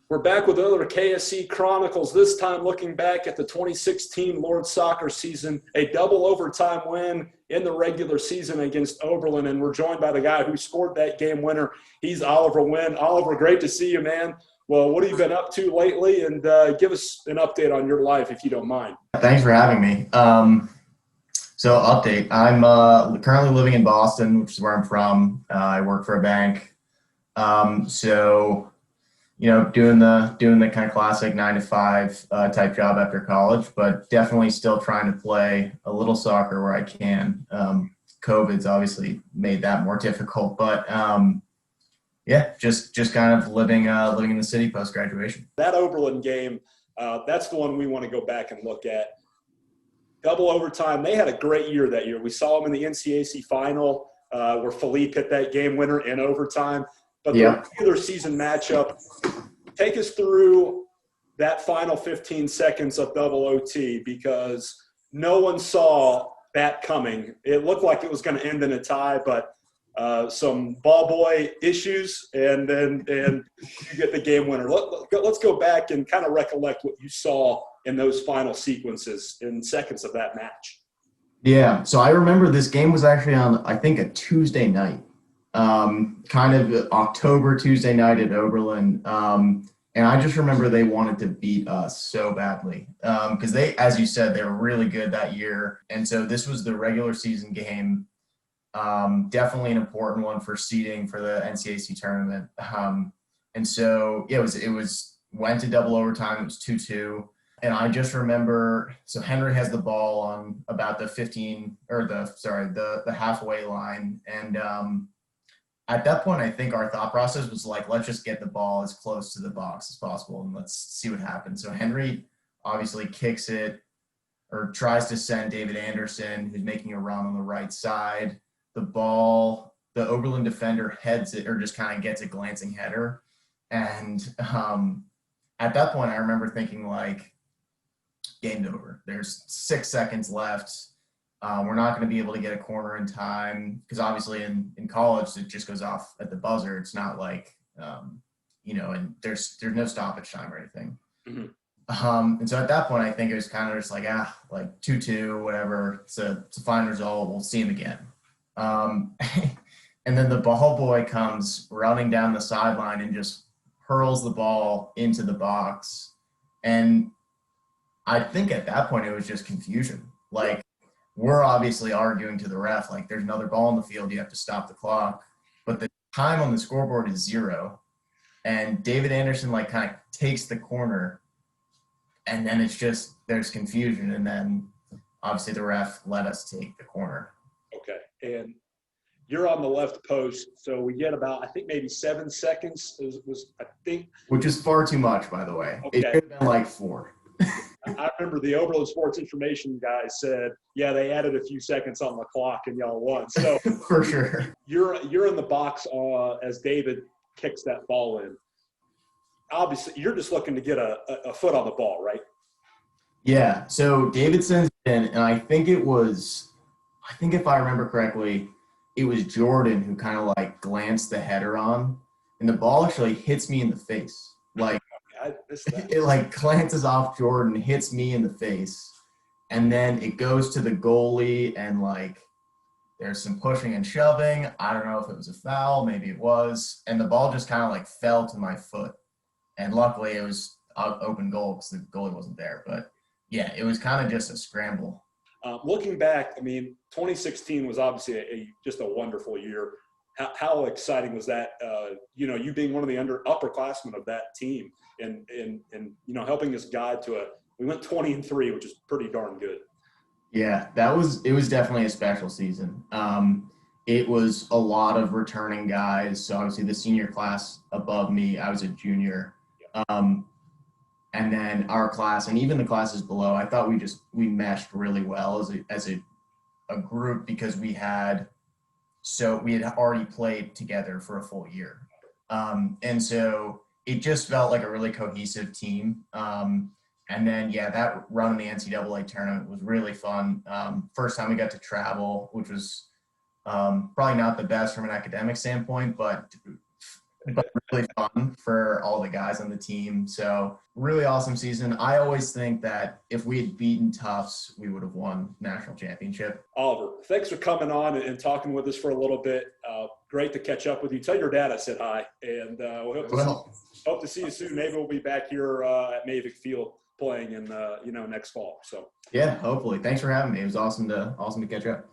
We're back with another KSC Chronicles, this time looking back at the 2016 Lord Soccer season, a double overtime win in the regular season against Oberlin, and we're joined by the guy who scored that game winner. He's Oliver Wynn. Oliver, great to see you, man. Well, what have you been up to lately? And give us an update on your life, if you don't mind. Thanks for having me. So update, I'm currently living in Boston, which is where I'm from. I work for a bank. So doing the kind of classic 9 to 5 type job after college, but definitely still trying to play a little soccer where I can. COVID's obviously made that more difficult, but just kind of living in the city post graduation. That Oberlin game, that's the one we want to go back and look at. Double overtime. They had a great year that year. We saw them in the NCAC final where Philippe hit that game winner in overtime. But the regular season matchup, take us through that final 15 seconds of double OT, because no one saw that coming. It looked like it was going to end in a tie, but some ball boy issues, and you get the game winner. Let's go back and kind of recollect what you saw in those final sequences in seconds of that match. Yeah, so I remember this game was actually on, I think, a Tuesday night. Kind of October Tuesday night at Oberlin. And I just remember they wanted to beat us so badly because they, as you said, they were really good that year. And so this was the regular season game, definitely an important one for seeding for the NCAC tournament. And so it went to double overtime. It was 2-2. And I just remember, so Henry has the ball on about the the halfway line. And at that point, I think our thought process was like, let's just get the ball as close to the box as possible and let's see what happens. So Henry obviously kicks it or tries to send David Anderson, who's making a run on the right side. The ball, the Oberlin defender heads it or just kind of gets a glancing header. And at that point, I remember thinking like, game's over. There's 6 seconds left. We're not going to be able to get a corner in time because obviously in college it just goes off at the buzzer. It's not like and there's no stoppage time or anything. Mm-hmm. And so at that point I think it was kind of just like 2-2, whatever. It's a fine result. We'll see him again. And then the ball boy comes running down the sideline and just hurls the ball into the box. And I think at that point it was just confusion. Like, we're obviously arguing to the ref, like there's another ball in the field, you have to stop the clock. But the time on the scoreboard is 0. And David Anderson like kind of takes the corner, and then it's just, there's confusion. And then obviously the ref let us take the corner. Okay. And you're on the left post, so we get about, I think maybe 7 seconds Which is far too much, by the way. Okay. It should have been like 4. I remember the Oberlin Sports Information guy said, yeah, they added a few seconds on the clock and y'all won. So for sure. You're in the box as David kicks that ball in. Obviously, you're just looking to get a foot on the ball, right? Yeah. So David sends it in, and I think if I remember correctly, it was Jordan who kind of like glanced the header on, and the ball actually hits me in the face. Like, it like glances off Jordan, hits me in the face, and then it goes to the goalie, and like there's some pushing and shoving. I don't know if it was a foul, maybe it was, and the ball just kind of like fell to my foot. And luckily it was an open goal because the goalie wasn't there. But yeah, it was kind of just a scramble. Looking back, I mean, 2016 was obviously just a wonderful year. How exciting was that? You being one of the upperclassmen of that team, and helping us guide to we went 20-3, which is pretty darn good. Yeah, it was definitely a special season. It was a lot of returning guys. So obviously the senior class above me, I was a junior. And then our class and even the classes below, I thought we meshed really well as a group because we had already played together for a full year. And so it just felt like a really cohesive team. And then, that run in the NCAA tournament was really fun. First time we got to travel, which was probably not the best from an academic standpoint, but but really fun for all the guys on the team. So really awesome season. I always think that if we had beaten Tufts, we would have won national championship. Oliver, thanks for coming on and talking with us for a little bit. Great to catch up with you. Tell your dad I said hi, and we hope to see you soon. Maybe we'll be back here at Mavic Field playing in next fall. So yeah, hopefully. Thanks for having me. It was awesome to catch up.